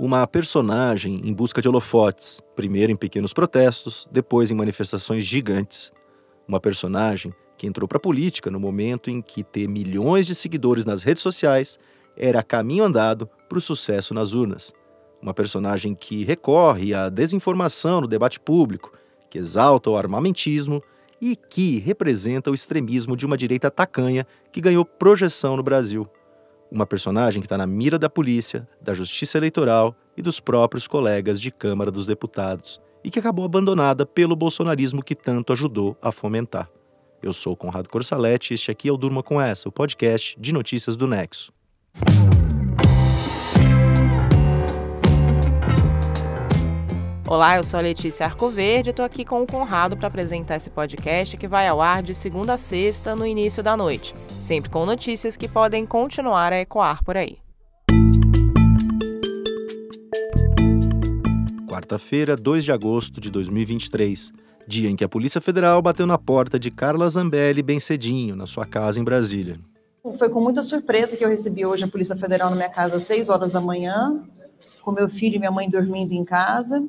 Uma personagem em busca de holofotes, primeiro em pequenos protestos, depois em manifestações gigantes. Uma personagem que entrou para a política no momento em que ter milhões de seguidores nas redes sociais era caminho andado para o sucesso nas urnas. Uma personagem que recorre à desinformação no debate público, que exalta o armamentismo e que representa o extremismo de uma direita tacanha que ganhou projeção no Brasil. Uma personagem que está na mira da polícia, da justiça eleitoral e dos próprios colegas de Câmara dos Deputados e que acabou abandonada pelo bolsonarismo que tanto ajudou a fomentar. Eu sou Conrado Corsaletti e este aqui é o Durma Com Essa, o podcast de notícias do Nexo. Olá, eu sou a Letícia Arcoverde e estou aqui com o Conrado para apresentar esse podcast que vai ao ar de segunda a sexta no início da noite, sempre com notícias que podem continuar a ecoar por aí. Quarta-feira, 2 de agosto de 2023, dia em que a Polícia Federal bateu na porta de Carla Zambelli bem cedinho, na sua casa em Brasília. Foi com muita surpresa que eu recebi hoje a Polícia Federal na minha casa às 6 horas da manhã, com meu filho e minha mãe dormindo em casa,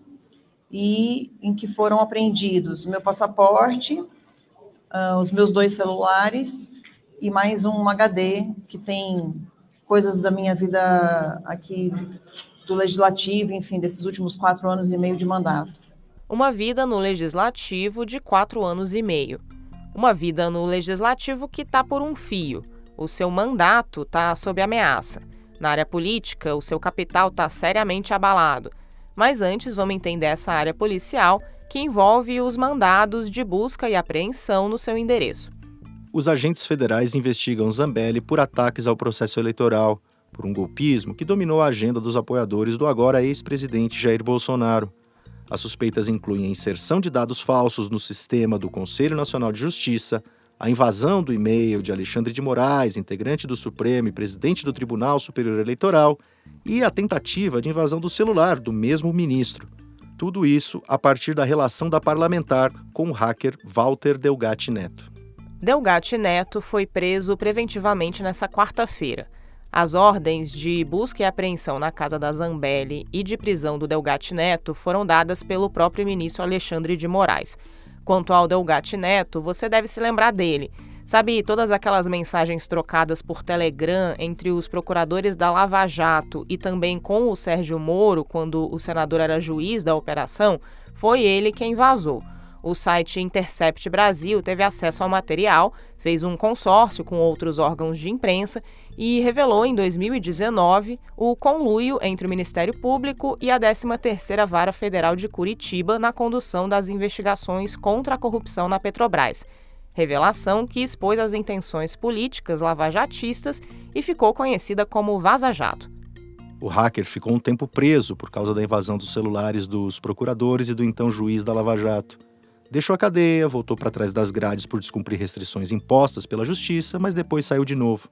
e em que foram apreendidos o meu passaporte, os meus 2 celulares e mais um HD que tem coisas da minha vida aqui do Legislativo, enfim, desses últimos 4 anos e meio de mandato. Uma vida no Legislativo de 4 anos e meio. Uma vida no Legislativo que está por um fio. O seu mandato está sob ameaça. Na área política, o seu capital está seriamente abalado. Mas antes, vamos entender essa área policial que envolve os mandados de busca e apreensão no seu endereço. Os agentes federais investigam Zambelli por ataques ao processo eleitoral, por um golpismo que dominou a agenda dos apoiadores do agora ex-presidente Jair Bolsonaro. As suspeitas incluem a inserção de dados falsos no sistema do Conselho Nacional de Justiça, a invasão do e-mail de Alexandre de Moraes, integrante do Supremo e presidente do Tribunal Superior Eleitoral, e a tentativa de invasão do celular do mesmo ministro. Tudo isso a partir da relação da parlamentar com o hacker Walter Delgatti Neto. Delgatti Neto foi preso preventivamente nessa quarta-feira. As ordens de busca e apreensão na casa da Zambelli e de prisão do Delgatti Neto foram dadas pelo próprio ministro Alexandre de Moraes. Quanto ao Delgatti Neto, você deve se lembrar dele. Sabe, todas aquelas mensagens trocadas por Telegram entre os procuradores da Lava Jato e também com o Sérgio Moro, quando o senador era juiz da operação, foi ele quem vazou. O site Intercept Brasil teve acesso ao material, fez um consórcio com outros órgãos de imprensa e revelou em 2019 o conluio entre o Ministério Público e a 13ª Vara Federal de Curitiba na condução das investigações contra a corrupção na Petrobras. Revelação que expôs as intenções políticas lavajatistas e ficou conhecida como Vaza Jato. O hacker ficou um tempo preso por causa da invasão dos celulares dos procuradores e do então juiz da Lava Jato. Deixou a cadeia, voltou para trás das grades por descumprir restrições impostas pela justiça, mas depois saiu de novo.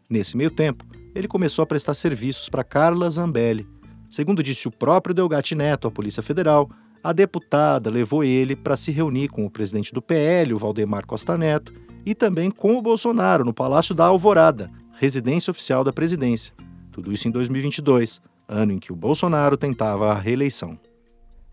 Nesse meio tempo, ele começou a prestar serviços para Carla Zambelli. Segundo disse o próprio Delgatti Neto à Polícia Federal, a deputada levou ele para se reunir com o presidente do PL, o Valdemar Costa Neto, e também com o Bolsonaro no Palácio da Alvorada, residência oficial da presidência. Tudo isso em 2022, ano em que o Bolsonaro tentava a reeleição.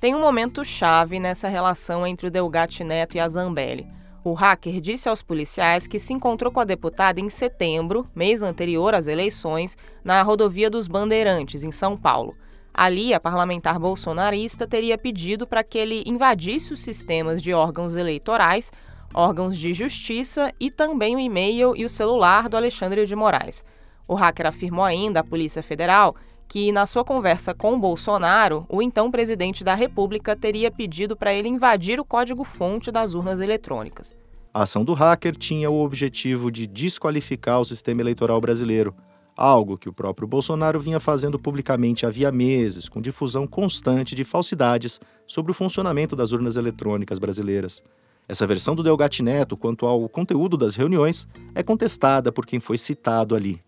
Tem um momento chave nessa relação entre o Delgatti Neto e a Zambelli. O hacker disse aos policiais que se encontrou com a deputada em setembro, mês anterior às eleições, na rodovia dos Bandeirantes, em São Paulo. Ali, a parlamentar bolsonarista teria pedido para que ele invadisse os sistemas de órgãos eleitorais, órgãos de justiça e também o e-mail e o celular do Alexandre de Moraes. O hacker afirmou ainda à Polícia Federal que, na sua conversa com Bolsonaro, o então presidente da República teria pedido para ele invadir o código-fonte das urnas eletrônicas. A ação do hacker tinha o objetivo de desqualificar o sistema eleitoral brasileiro, algo que o próprio Bolsonaro vinha fazendo publicamente havia meses, com difusão constante de falsidades sobre o funcionamento das urnas eletrônicas brasileiras. Essa versão do Delgatti Neto, quanto ao conteúdo das reuniões, é contestada por quem foi citado ali.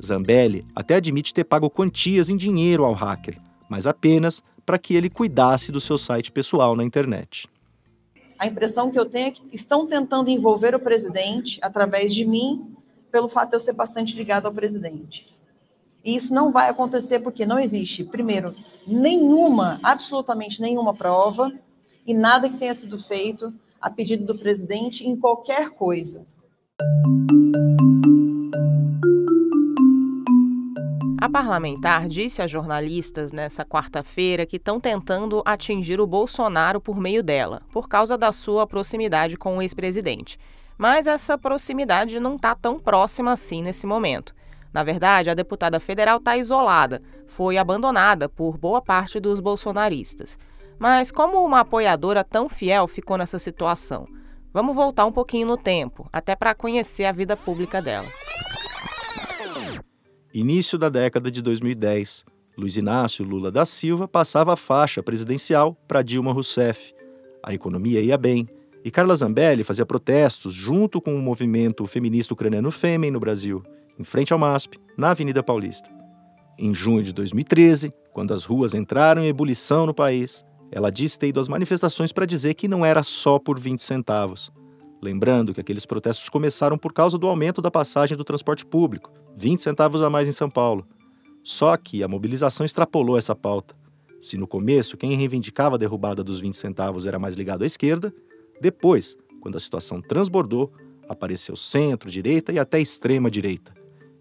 Zambelli até admite ter pago quantias em dinheiro ao hacker, mas apenas para que ele cuidasse do seu site pessoal na internet. A impressão que eu tenho é que estão tentando envolver o presidente através de mim, pelo fato de eu ser bastante ligado ao presidente. E isso não vai acontecer porque não existe, primeiro, absolutamente nenhuma prova e nada que tenha sido feito a pedido do presidente em qualquer coisa. A parlamentar disse a jornalistas nessa quarta-feira que estão tentando atingir o Bolsonaro por meio dela, por causa da sua proximidade com o ex-presidente. Mas essa proximidade não está tão próxima assim nesse momento. Na verdade, a deputada federal está isolada, foi abandonada por boa parte dos bolsonaristas. Mas como uma apoiadora tão fiel ficou nessa situação? Vamos voltar um pouquinho no tempo, até para conhecer a vida pública dela. Início da década de 2010, Luiz Inácio Lula da Silva passava a faixa presidencial para Dilma Rousseff. A economia ia bem e Carla Zambelli fazia protestos junto com o movimento feminista ucraniano Fêmen no Brasil, em frente ao MASP, na Avenida Paulista. Em junho de 2013, quando as ruas entraram em ebulição no país, ela disse ter ido às manifestações para dizer que não era só por 20 centavos. Lembrando que aqueles protestos começaram por causa do aumento da passagem do transporte público, 20 centavos a mais em São Paulo. Só que a mobilização extrapolou essa pauta. Se no começo quem reivindicava a derrubada dos 20 centavos era mais ligado à esquerda, depois, quando a situação transbordou, apareceu centro-direita e até extrema-direita.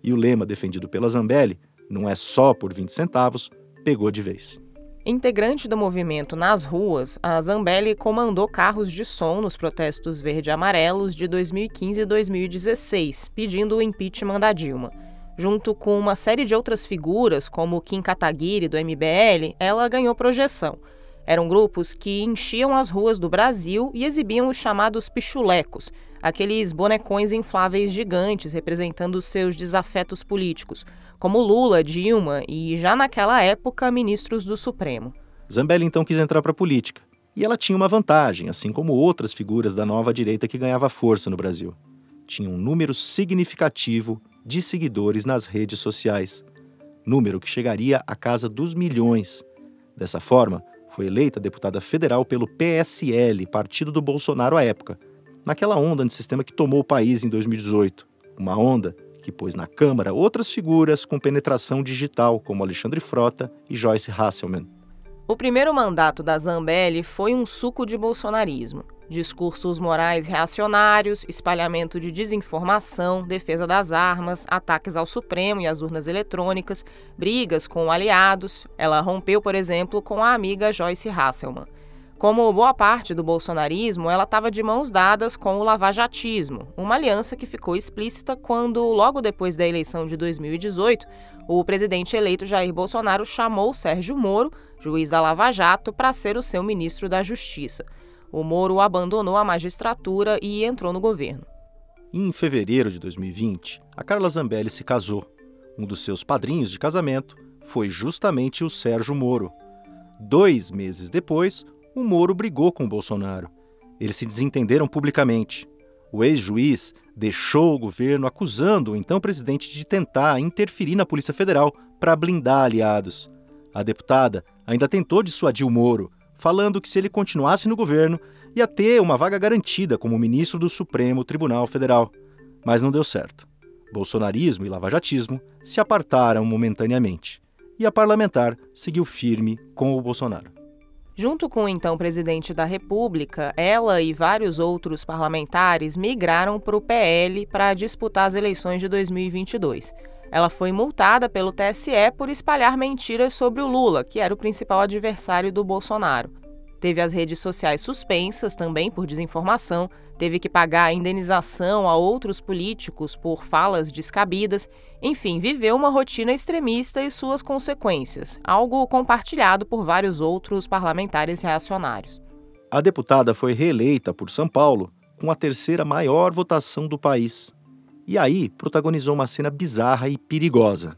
E o lema defendido pela Zambelli, não é só por 20 centavos, pegou de vez. Integrante do movimento nas ruas, a Zambelli comandou carros de som nos protestos verde e amarelos de 2015 e 2016, pedindo o impeachment da Dilma. Junto com uma série de outras figuras, como Kim Kataguiri, do MBL, ela ganhou projeção. Eram grupos que enchiam as ruas do Brasil e exibiam os chamados pichulecos, aqueles bonecões infláveis gigantes representando seus desafetos políticos, como Lula, Dilma e, já naquela época, ministros do Supremo. Zambelli então quis entrar para a política. E ela tinha uma vantagem, assim como outras figuras da nova direita que ganhava força no Brasil. Tinha um número significativo de seguidores nas redes sociais. Número que chegaria à casa dos milhões. Dessa forma, foi eleita deputada federal pelo PSL, partido do Bolsonaro à época, naquela onda antissistema que tomou o país em 2018. Uma onda que pôs na Câmara outras figuras com penetração digital, como Alexandre Frota e Joyce Hasselmann. O primeiro mandato da Zambelli foi um suco de bolsonarismo. Discursos morais reacionários, espalhamento de desinformação, defesa das armas, ataques ao Supremo e às urnas eletrônicas, brigas com aliados. Ela rompeu, por exemplo, com a amiga Joyce Hasselmann. Como boa parte do bolsonarismo, ela estava de mãos dadas com o lavajatismo, uma aliança que ficou explícita quando, logo depois da eleição de 2018, o presidente eleito Jair Bolsonaro chamou Sérgio Moro, juiz da Lava Jato, para ser o seu ministro da Justiça. O Moro abandonou a magistratura e entrou no governo. Em fevereiro de 2020, a Carla Zambelli se casou. Um dos seus padrinhos de casamento foi justamente o Sérgio Moro. 2 meses depois, o Moro brigou com o Bolsonaro. Eles se desentenderam publicamente. O ex-juiz deixou o governo acusando o então presidente de tentar interferir na Polícia Federal para blindar aliados. A deputada ainda tentou dissuadir o Moro, falando que se ele continuasse no governo, ia ter uma vaga garantida como ministro do Supremo Tribunal Federal. Mas não deu certo. Bolsonarismo e lavajatismo se apartaram momentaneamente. E a parlamentar seguiu firme com o Bolsonaro. Junto com o então presidente da República, ela e vários outros parlamentares migraram para o PL para disputar as eleições de 2022. Ela foi multada pelo TSE por espalhar mentiras sobre o Lula, que era o principal adversário do Bolsonaro. Teve as redes sociais suspensas também por desinformação, teve que pagar indenização a outros políticos por falas descabidas. Enfim, viveu uma rotina extremista e suas consequências, algo compartilhado por vários outros parlamentares reacionários. A deputada foi reeleita por São Paulo com a 3ª maior votação do país. E aí protagonizou uma cena bizarra e perigosa.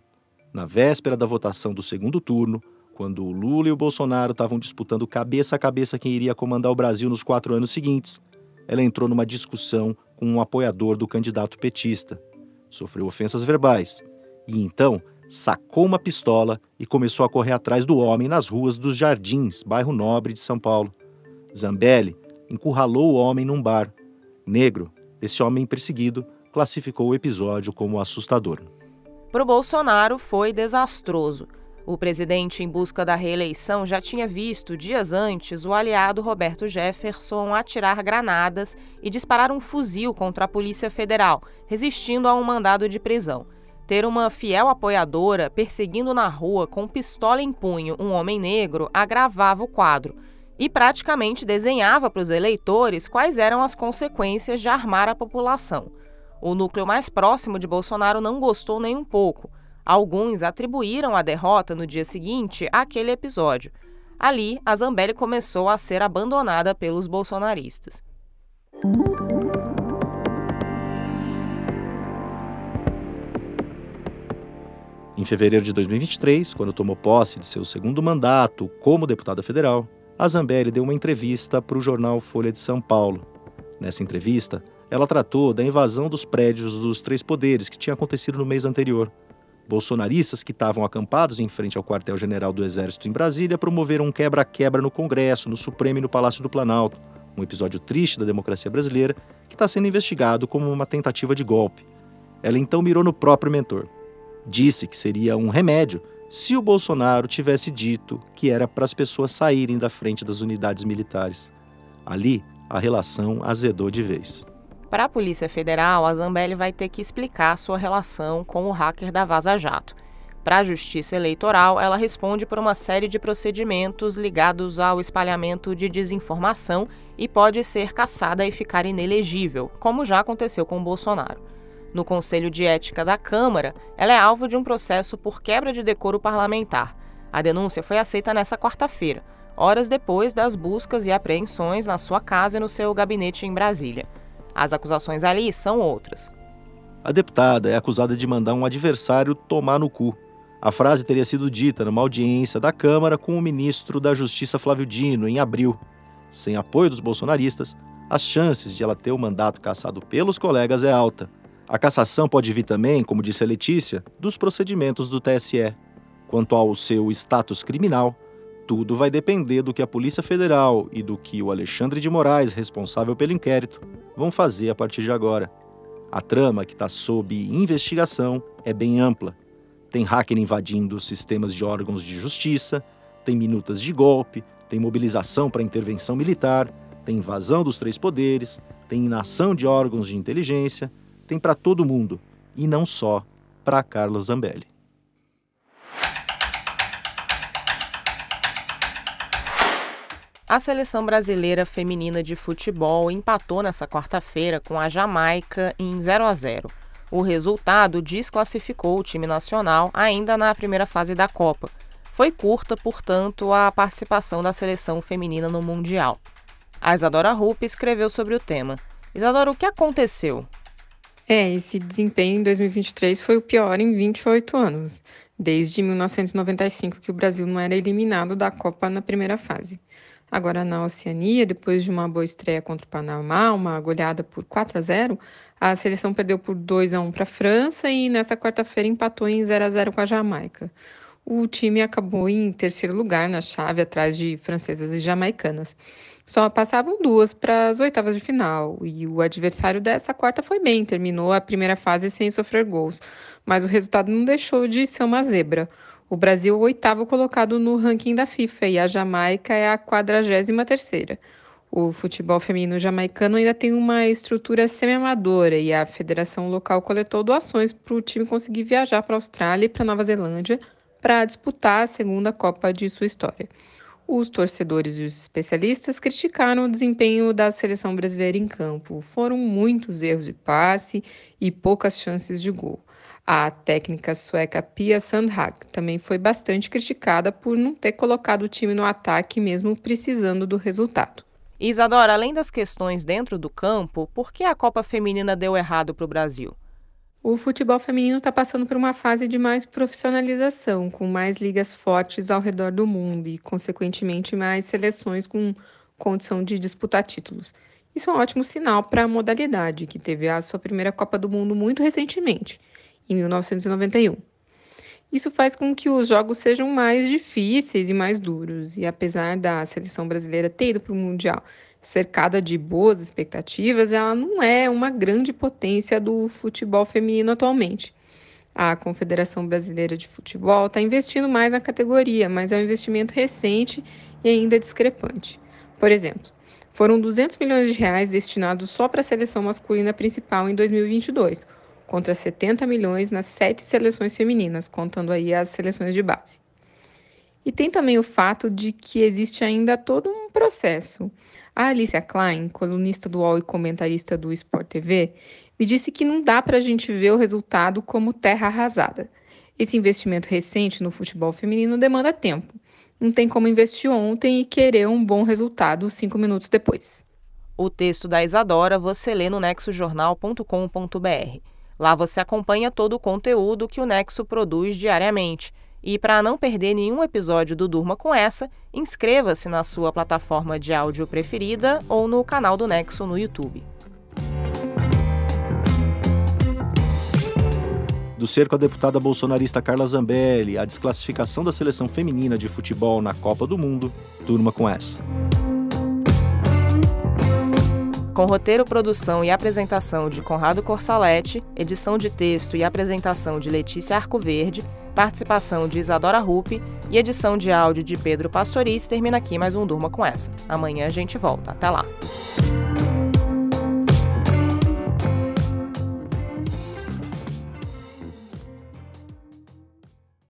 Na véspera da votação do segundo turno, quando o Lula e o Bolsonaro estavam disputando cabeça a cabeça quem iria comandar o Brasil nos 4 anos seguintes, ela entrou numa discussão com um apoiador do candidato petista. Sofreu ofensas verbais e então sacou uma pistola e começou a correr atrás do homem nas ruas dos Jardins, bairro Nobre de São Paulo. Zambelli encurralou o homem num bar. Negro, esse homem perseguido, classificou o episódio como assustador. Para o Bolsonaro, foi desastroso. O presidente, em busca da reeleição, já tinha visto, dias antes, o aliado Roberto Jefferson atirar granadas e disparar um fuzil contra a Polícia Federal, resistindo a um mandado de prisão. Ter uma fiel apoiadora perseguindo na rua com pistola em punho um homem negro agravava o quadro e praticamente desenhava para os eleitores quais eram as consequências de armar a população. O núcleo mais próximo de Bolsonaro não gostou nem um pouco. Alguns atribuíram a derrota no dia seguinte àquele episódio. Ali, a Zambelli começou a ser abandonada pelos bolsonaristas. Em fevereiro de 2023, quando tomou posse de seu segundo mandato como deputada federal, a Zambelli deu uma entrevista para o jornal Folha de São Paulo. Nessa entrevista, ela tratou da invasão dos prédios dos três poderes que tinha acontecido no mês anterior. Bolsonaristas que estavam acampados em frente ao quartel-general do Exército em Brasília promoveram um quebra-quebra no Congresso, no Supremo e no Palácio do Planalto. Um episódio triste da democracia brasileira que está sendo investigado como uma tentativa de golpe. Ela então mirou no próprio mentor. Disse que seria um remédio se o Bolsonaro tivesse dito que era para as pessoas saírem da frente das unidades militares. Ali, a relação azedou de vez. Para a Polícia Federal, a Zambelli vai ter que explicar sua relação com o hacker da Vaza Jato. Para a Justiça Eleitoral, ela responde por uma série de procedimentos ligados ao espalhamento de desinformação e pode ser cassada e ficar inelegível, como já aconteceu com Bolsonaro. No Conselho de Ética da Câmara, ela é alvo de um processo por quebra de decoro parlamentar. A denúncia foi aceita nesta quarta-feira, horas depois das buscas e apreensões na sua casa e no seu gabinete em Brasília. As acusações ali são outras. A deputada é acusada de mandar um adversário tomar no cu. A frase teria sido dita numa audiência da Câmara com o ministro da Justiça Flávio Dino, em abril. Sem apoio dos bolsonaristas, as chances de ela ter o mandato cassado pelos colegas é alta. A cassação pode vir também, como disse a Letícia, dos procedimentos do TSE. Quanto ao seu status criminal, tudo vai depender do que a Polícia Federal e do que o Alexandre de Moraes, responsável pelo inquérito, vão fazer a partir de agora. A trama que está sob investigação é bem ampla. Tem hacker invadindo sistemas de órgãos de justiça, tem minutas de golpe, tem mobilização para intervenção militar, tem invasão dos três poderes, tem inação de órgãos de inteligência, tem para todo mundo, e não só para Carla Zambelli. A seleção brasileira feminina de futebol empatou nessa quarta-feira com a Jamaica em 0-0. O resultado desclassificou o time nacional ainda na primeira fase da Copa. Foi curta, portanto, a participação da seleção feminina no Mundial. A Isadora Rupp escreveu sobre o tema. Isadora, o que aconteceu? Esse desempenho em 2023 foi o pior em 28 anos, desde 1995 que o Brasil não era eliminado da Copa na primeira fase. Agora, na Oceania, depois de uma boa estreia contra o Panamá, uma goleada por 4-0, a seleção perdeu por 2-1 para a França e nessa quarta-feira empatou em 0-0 com a Jamaica. O time acabou em terceiro lugar na chave, atrás de francesas e jamaicanas. Só passavam duas para as oitavas de final e o adversário dessa quarta foi bem, terminou a primeira fase sem sofrer gols, mas o resultado não deixou de ser uma zebra. O Brasil é o oitavo colocado no ranking da FIFA e a Jamaica é a 43ª. O futebol feminino jamaicano ainda tem uma estrutura semi-amadora e a federação local coletou doações para o time conseguir viajar para a Austrália e para a Nova Zelândia para disputar a segunda Copa de sua história. Os torcedores e os especialistas criticaram o desempenho da seleção brasileira em campo. Foram muitos erros de passe e poucas chances de gol. A técnica sueca Pia Sundhage também foi bastante criticada por não ter colocado o time no ataque mesmo precisando do resultado. Isadora, além das questões dentro do campo, por que a Copa Feminina deu errado para o Brasil? O futebol feminino está passando por uma fase de mais profissionalização, com mais ligas fortes ao redor do mundo e, consequentemente, mais seleções com condição de disputar títulos. Isso é um ótimo sinal para a modalidade, que teve a sua primeira Copa do Mundo muito recentemente, em 1991. Isso faz com que os jogos sejam mais difíceis e mais duros, e apesar da seleção brasileira ter ido para o Mundial cercada de boas expectativas, ela não é uma grande potência do futebol feminino atualmente. A Confederação Brasileira de Futebol está investindo mais na categoria, mas é um investimento recente e ainda discrepante. Por exemplo, foram 200 milhões de reais destinados só para a seleção masculina principal em 2022, contra 70 milhões nas 7 seleções femininas, contando aí as seleções de base. E tem também o fato de que existe ainda todo um processo. A Alicia Klein, colunista do UOL e comentarista do Sport TV, me disse que não dá para a gente ver o resultado como terra arrasada. Esse investimento recente no futebol feminino demanda tempo. Não tem como investir ontem e querer um bom resultado 5 minutos depois. O texto da Isadora você lê no nexojornal.com.br. Lá você acompanha todo o conteúdo que o Nexo produz diariamente. E para não perder nenhum episódio do Durma com Essa, inscreva-se na sua plataforma de áudio preferida ou no canal do Nexo no YouTube. Do cerco à deputada bolsonarista Carla Zambelli, à desclassificação da seleção feminina de futebol na Copa do Mundo, Durma com Essa. Com roteiro, produção e apresentação de Conrado Corsaletti, edição de texto e apresentação de Letícia Arcoverde, participação de Isadora Ruppe e edição de áudio de Pedro Pastoriz, termina aqui mais um Durma com Essa. Amanhã a gente volta. Até lá!